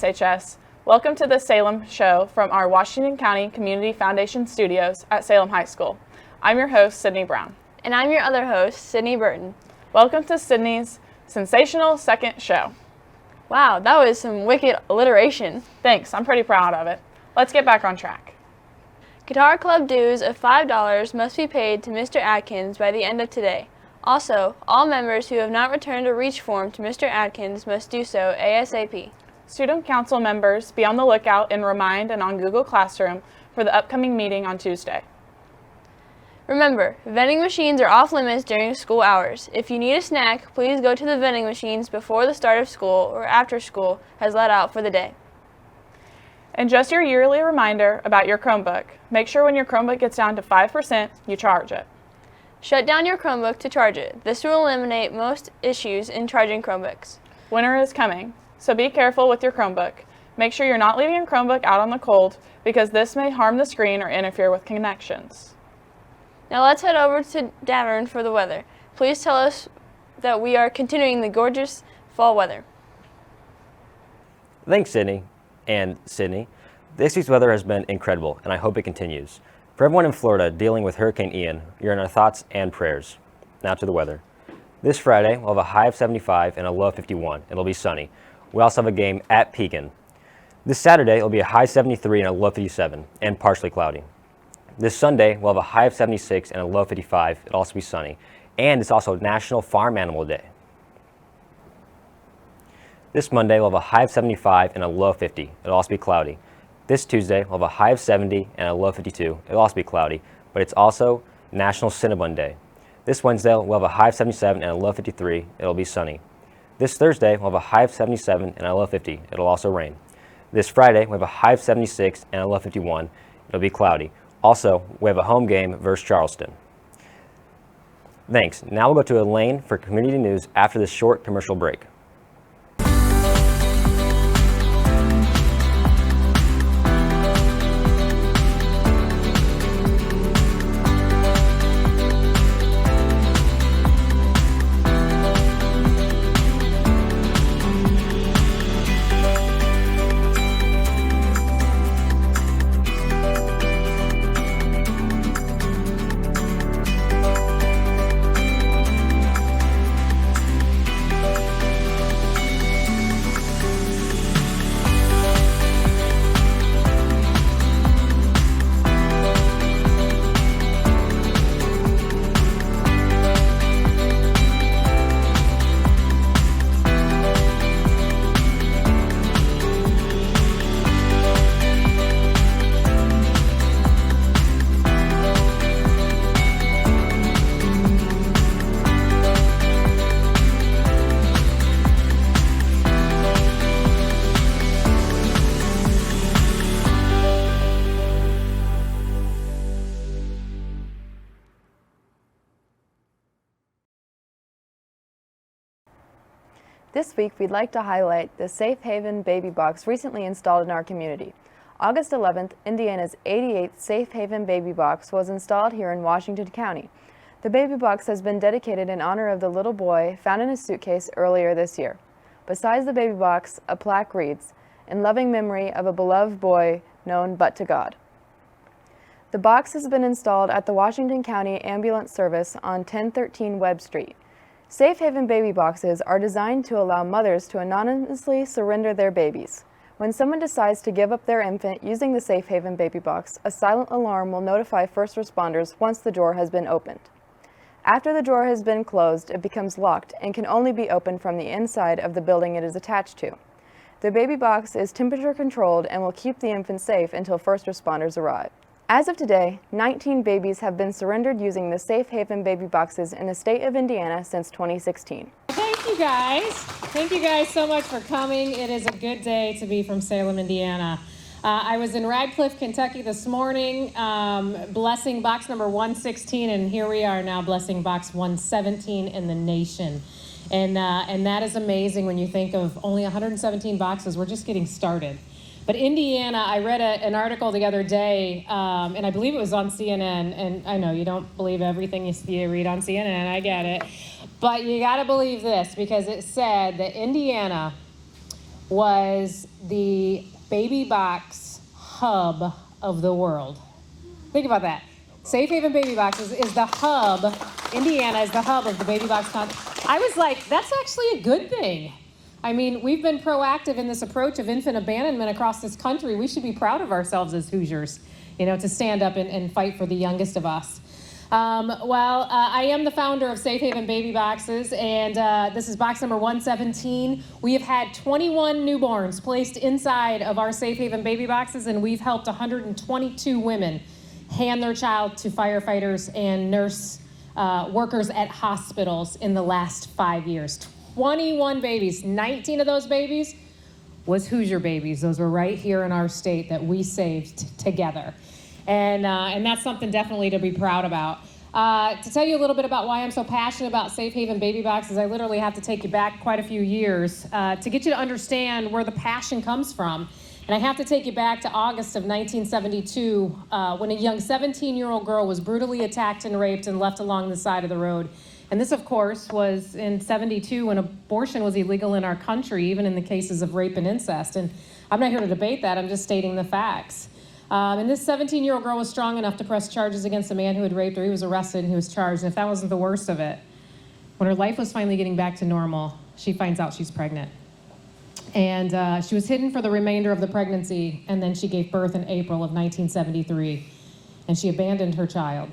SHS. Welcome to the Salem Show from our Washington County Community Foundation studios at Salem High School. I'm your host, Sydney Brown. And I'm your other host, Sydney Burton. Welcome to Sydney's sensational second show. Wow, that was some wicked alliteration. Thanks, I'm pretty proud of it. Let's get back on track. Guitar Club dues of $5 must be paid to Mr. Atkins by the end of today. Also, all members who have not returned a reach form to Mr. Atkins must do so ASAP. Student council members, be on the lookout in Remind and on Google Classroom for the upcoming meeting on Tuesday. Remember, vending machines are off limits during school hours. If you need a snack, please go to the vending machines before the start of school or after school has let out for the day. And just your yearly reminder about your Chromebook. Make sure when your Chromebook gets down to 5%, you charge it. Shut down your Chromebook to charge it. This will eliminate most issues in charging Chromebooks. Winter is coming, so be careful with your Chromebook. Make sure you're not leaving your Chromebook out on the cold because this may harm the screen or interfere with connections. Now let's head over to Davern for the weather. Please tell us that we are continuing the gorgeous fall weather. Thanks, Sydney. And Sydney, this week's weather has been incredible, and I hope it continues. For everyone in Florida dealing with Hurricane Ian, you're in our thoughts and prayers. Now to the weather. This Friday, we'll have a high of 75 and a low of 51. It'll be sunny. We also have a game at Pekin. This Saturday, it'll be a high 73 and a low 57, and partially cloudy. This Sunday, we'll have a high of 76 and a low 55. It'll also be sunny. And it's also National Farm Animal Day. This Monday, we'll have a high of 75 and a low 50. It'll also be cloudy. This Tuesday, we'll have a high of 70 and a low 52. It'll also be cloudy, but it's also National Cinnabon Day. This Wednesday, we'll have a high of 77 and a low 53. It'll be sunny. This Thursday, we'll have a high of 77 and a low 50. It'll also rain. This Friday, we have a high of 76 and a low 51. It'll be cloudy. Also, we have a home game versus Charleston. Thanks. Now we'll go to Elaine for community news after this short commercial break. This week, we'd like to highlight the Safe Haven Baby Box recently installed in our community. August 11th, Indiana's 88th Safe Haven Baby Box was installed here in Washington County. The baby box has been dedicated in honor of the little boy found in his suitcase earlier this year. Besides the baby box, a plaque reads, "In loving memory of a beloved boy known but to God." The box has been installed at the Washington County Ambulance Service on 1013 Webb Street. Safe Haven baby boxes are designed to allow mothers to anonymously surrender their babies. When someone decides to give up their infant using the Safe Haven baby box, a silent alarm will notify first responders once the drawer has been opened. After the drawer has been closed, it becomes locked and can only be opened from the inside of the building it is attached to. The baby box is temperature controlled and will keep the infant safe until first responders arrive. As of today, 19 babies have been surrendered using the Safe Haven baby boxes in the state of Indiana since 2016. Thank you guys. Thank you guys so much for coming. It is a good day to be from Salem, Indiana. I was in Radcliffe, Kentucky this morning, blessing box number 116, and here we are now blessing box 117 in the nation. And that is amazing when you think of only 117 boxes. We're just getting started. But Indiana, I read an article the other day, and I believe it was on CNN, and I know you don't believe everything you read on CNN, I get it. But you got to believe this, because it said that Indiana was the baby box hub of the world. Think about that. Safe Haven Baby Boxes is the hub. Indiana is the hub of the baby box I was like, that's actually a good thing. I mean, we've been proactive in this approach of infant abandonment across this country. We should be proud of ourselves as Hoosiers, to stand up and fight for the youngest of us. I am the founder of Safe Haven Baby Boxes, and this is box number 117. We have had 21 newborns placed inside of our Safe Haven Baby Boxes, and we've helped 122 women hand their child to firefighters and nurse workers at hospitals in the last 5 years. 21 babies, 19 of those babies was Hoosier babies. Those were right here in our state that we saved together. And that's something definitely to be proud about. To tell you a little bit about why I'm so passionate about Safe Haven Baby Boxes, I literally have to take you back quite a few years to get you to understand where the passion comes from. And I have to take you back to August of 1972 when a young 17-year-old girl was brutally attacked and raped and left along the side of the road. And this, of course, was in 72 when abortion was illegal in our country, even in the cases of rape and incest. And I'm not here to debate that, I'm just stating the facts. And this 17-year-old girl was strong enough to press charges against the man who had raped her. He was arrested and he was charged. And if that wasn't the worst of it, when her life was finally getting back to normal, she finds out she's pregnant. And she was hidden for the remainder of the pregnancy, and then she gave birth in April of 1973. And she abandoned her child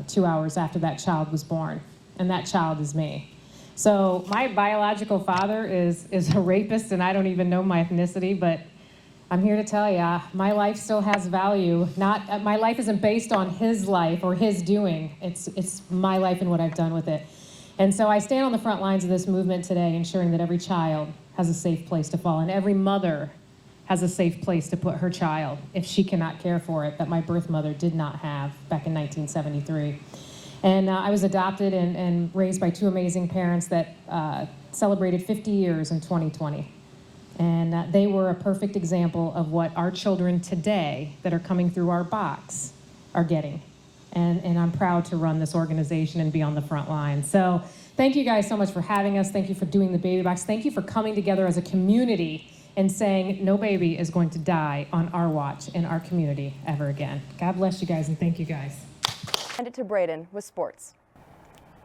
2 hours after that child was born. And that child is me. So my biological father is a rapist, and I don't even know my ethnicity, but I'm here to tell you, my life still has value. My life isn't based on his life or his doing. It's my life and what I've done with it. And so I stand on the front lines of this movement today, ensuring that every child has a safe place to fall, and every mother has a safe place to put her child if she cannot care for it, that my birth mother did not have back in 1973. And I was adopted and raised by two amazing parents that celebrated 50 years in 2020. And they were a perfect example of what our children today that are coming through our box are getting. And I'm proud to run this organization and be on the front line. So thank you guys so much for having us. Thank you for doing the Baby Box. Thank you for coming together as a community and saying no baby is going to die on our watch in our community ever again. God bless you guys, and thank you guys. Hand it to Braden with sports.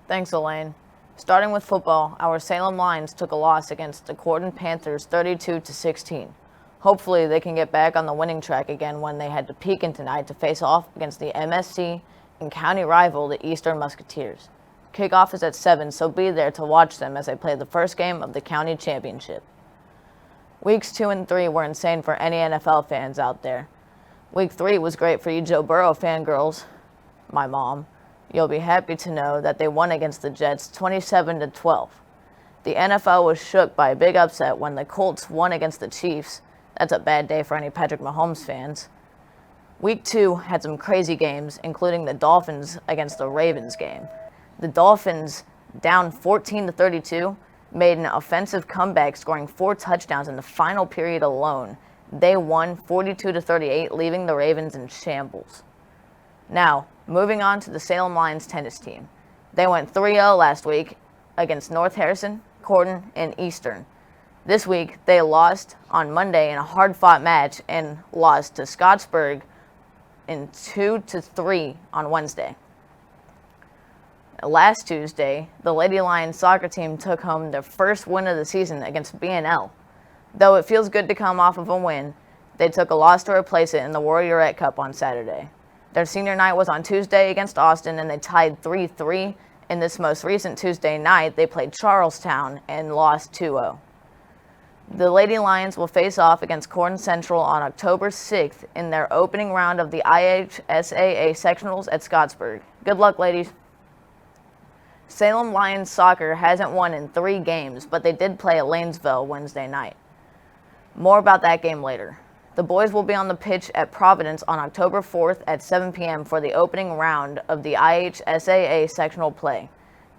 Thanks, Elaine. Starting with football, our Salem Lions took a loss against the Corden Panthers 32-16. Hopefully they can get back on the winning track again when they head to Pekin tonight to face off against the MSC and county rival, the Eastern Musketeers. Kickoff is at 7, so be there to watch them as they play the first game of the county championship. Weeks 2 and 3 were insane for any NFL fans out there. Week 3 was great for you Joe Burrow fangirls. My mom. You'll be happy to know that they won against the Jets 27-12. The NFL was shook by a big upset when the Colts won against the Chiefs. That's a bad day for any Patrick Mahomes fans. Week 2 had some crazy games, including the Dolphins against the Ravens game. The Dolphins, down 14-32, made an offensive comeback, scoring 4 touchdowns in the final period alone. They won 42-38, leaving the Ravens in shambles. Now, moving on to the Salem Lions tennis team. They went 3-0 last week against North Harrison, Corden, and Eastern. This week, they lost on Monday in a hard-fought match and lost to Scottsburg in 2-3 on Wednesday. Last Tuesday, the Lady Lions soccer team took home their first win of the season against B&L. Though it feels good to come off of a win, they took a loss to replace it in the Warriorette Cup on Saturday. Their senior night was on Tuesday against Austin, and they tied 3-3. In this most recent Tuesday night, they played Charlestown and lost 2-0. The Lady Lions will face off against Corden Central on October 6th in their opening round of the IHSAA sectionals at Scottsburg. Good luck, ladies. Salem Lions soccer hasn't won in 3 games, but they did play at Lanesville Wednesday night. More about that game later. The boys will be on the pitch at Providence on October 4th at 7 p.m. for the opening round of the IHSAA sectional play.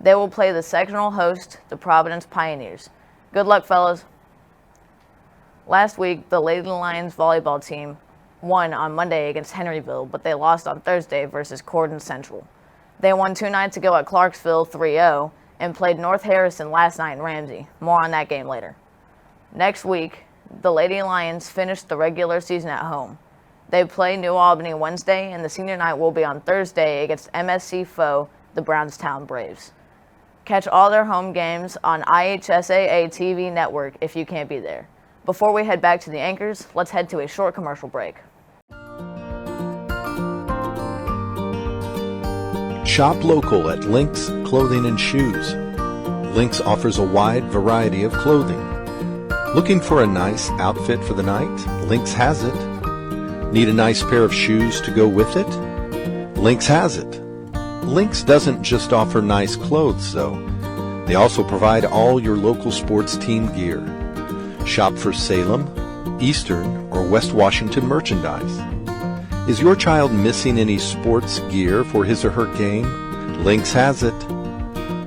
They will play the sectional host, the Providence Pioneers. Good luck, fellas. Last week, the Lady Lions volleyball team won on Monday against Henryville, but they lost on Thursday versus Corden Central. They won 2 nights ago at Clarksville 3-0 and played North Harrison last night in Ramsey. More on that game later. Next week, the Lady Lions finished the regular season at home. They play New Albany Wednesday, and the senior night will be on Thursday against MSC foe, the Brownstown Braves. Catch all their home games on IHSAA TV network if you can't be there. Before we head back to the anchors, let's head to a short commercial break. Shop local at Lynx Clothing and Shoes. Lynx offers a wide variety of clothing. Looking for a nice outfit for the night? Lynx has it. Need a nice pair of shoes to go with it? Lynx has it. Lynx doesn't just offer nice clothes, though. They also provide all your local sports team gear. Shop for Salem, Eastern, or West Washington merchandise. Is your child missing any sports gear for his or her game? Lynx has it.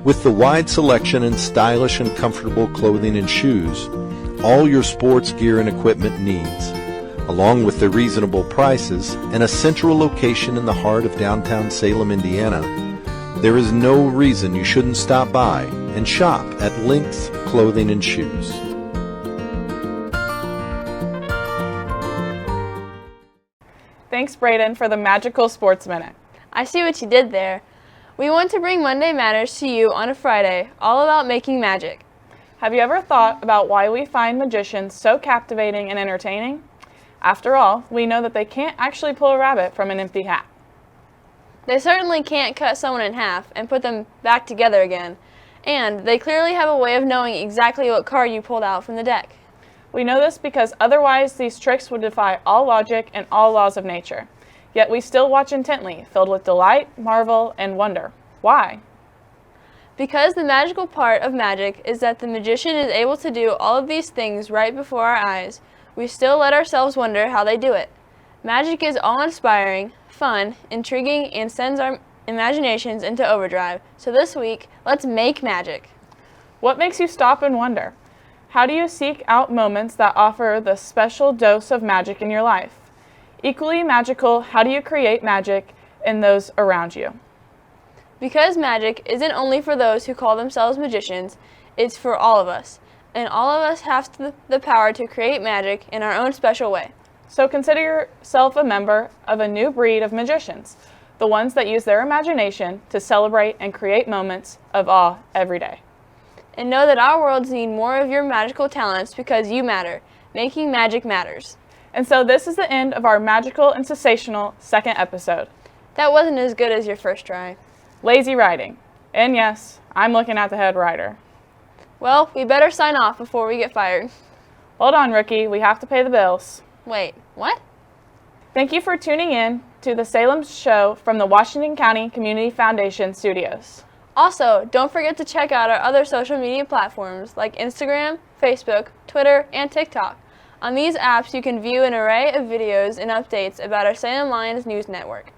With the wide selection and stylish and comfortable clothing and shoes, all your sports gear and equipment needs, along with the reasonable prices and a central location in the heart of downtown Salem, Indiana, there is no reason you shouldn't stop by and shop at Lynx Clothing and Shoes. Thanks, Braden, for the magical Sports Minute. I see what you did there. We want to bring Monday Matters to you on a Friday, all about making magic. Have you ever thought about why we find magicians so captivating and entertaining? After all, we know that they can't actually pull a rabbit from an empty hat. They certainly can't cut someone in half and put them back together again, and they clearly have a way of knowing exactly what card you pulled out from the deck. We know this because otherwise these tricks would defy all logic and all laws of nature. Yet we still watch intently, filled with delight, marvel, and wonder. Why? Because the magical part of magic is that the magician is able to do all of these things right before our eyes. We still let ourselves wonder how they do it. Magic is awe-inspiring, fun, intriguing, and sends our imaginations into overdrive. So this week, let's make magic. What makes you stop and wonder? How do you seek out moments that offer the special dose of magic in your life? Equally magical, how do you create magic in those around you? Because magic isn't only for those who call themselves magicians, it's for all of us. And all of us have the power to create magic in our own special way. So consider yourself a member of a new breed of magicians, the ones that use their imagination to celebrate and create moments of awe every day. And know that our worlds need more of your magical talents because you matter. Making magic matters. And so this is the end of our magical and sensational second episode. That wasn't as good as your first try. Lazy writing. And yes, I'm looking at the head writer. Well, we better sign off before we get fired. Hold on, rookie. We have to pay the bills. Wait, what? Thank you for tuning in to the Salem Show from the Washington County Community Foundation Studios. Also, don't forget to check out our other social media platforms like Instagram, Facebook, Twitter, and TikTok. On these apps, you can view an array of videos and updates about our Salem Lions News Network.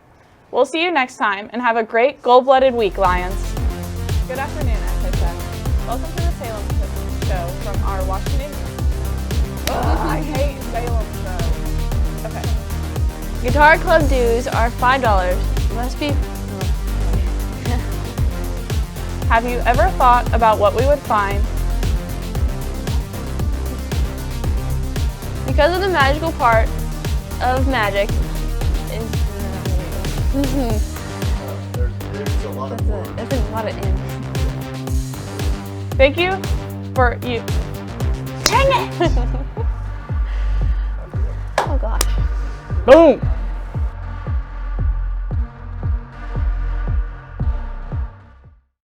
We'll see you next time, and have a great gold-blooded week, Lions. Good afternoon, as I said. Welcome to the Salem Show from our Washington... I hate Salem Show. Okay. Guitar Club dues are $5. Must be... Have you ever thought about what we would find? Because of the magical part of magic is... There's a lot of That's a lot of ends. Thank you for you. Dang it! Oh gosh. Boom!